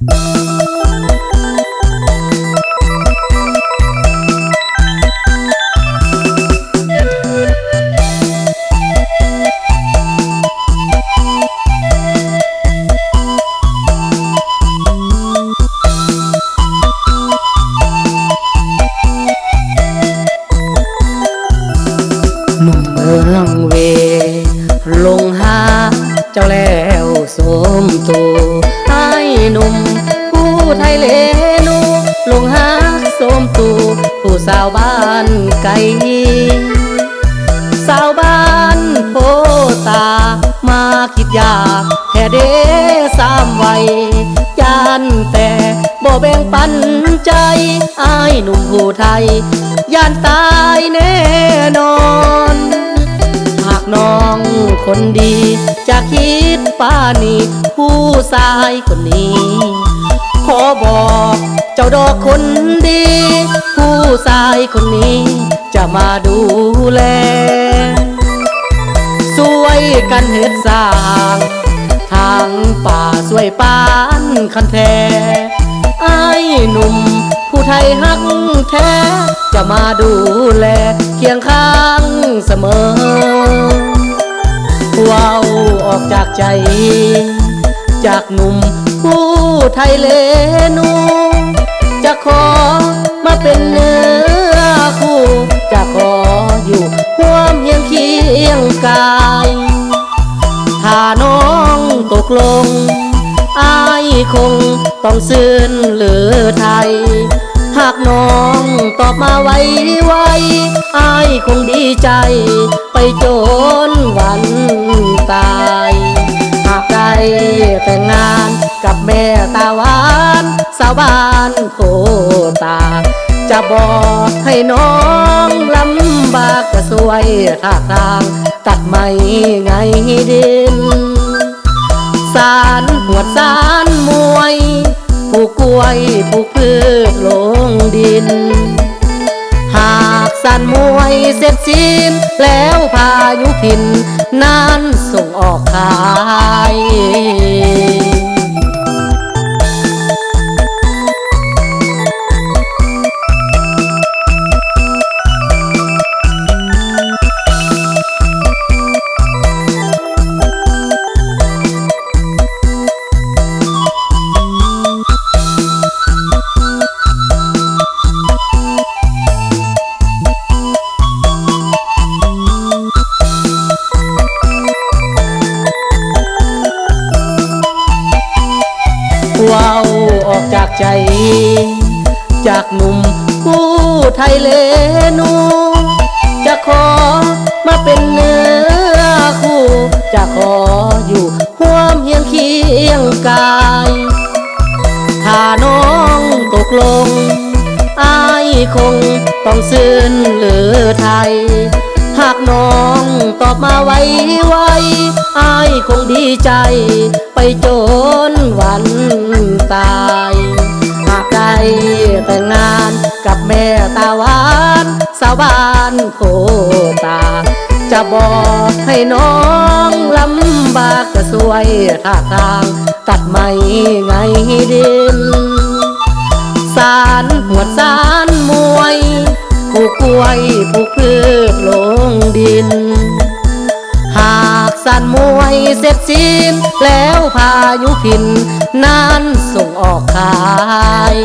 หนุ่มเมืองเวลงหาเจ้าแล้วสมตูให้หนุ่มผู้ไทยเลนูลงหาสมตูผู้สาวบ้านไกลสาวบ้านโพตามาคิดอยากแค่เดสามวัยยานแต่บ่แบ่งปันใจอ้ายหนุ่มผู้ไทยย่านตายแน่นอนหากน้องคนดีจะคิดป้านีผู้ชายคนนี้ขอบอกเจ้าดอกคนดีผู้ชายคนนี้จะมาดูแลช่วยกันเฮ็ดสร้างทางป่าช่วยปานคันแท้อ้ายหนุ่มผู้ไทยฮักแท้จะมาดูแลเคียงข้างเสมอว้าวออกจากใจจากหนุ่มผู้ไทยเลนูจะขอมาเป็นเนื้อคู่จะขออยู่ร่วมเฮียงเคียงกายถ้าน้องตกลงอ้ายคงต้องซื่นหรือไทยหากน้องตอบมาไวอ้ายคงดีใจไปจนวันตายหากได้แต่งงานกับแม่ตาหวานสาวบ้านโพตาจะบอกให้น้องลำบากจะสวยท่าทางตัดไม่ไงดินสารหวดสารมวยปลูกกล้วยปลูกพืชลงดินหากสารมวยเสร็จสิ้นแล้วพายุพินนั้นส่งออกขายว้าวออกจากใจจากหนุ่มผู้ไทยเลนูจะขอมาเป็นเนื้อคู่จะขออยู่ร่วมเฮียงเคียงกายถ้าน้องตกลงอ้ายคงต้องซื่นหรือไทยหากน้องตอบมาไวอ้ายคงดีใจไปจนวันตายหากได้แต่งงานกับแม่ตาหวานสาวบ้านโพตาจะบอกให้น้องลำบากจะสวยท่าทางตัดไม่ไงดินสารหวดสารมวยปลูกกล้วยปลูกพืชลงดินหากสารมวยเสร็จสิ้นแล้วพายุพินนั้นส่งออกขาย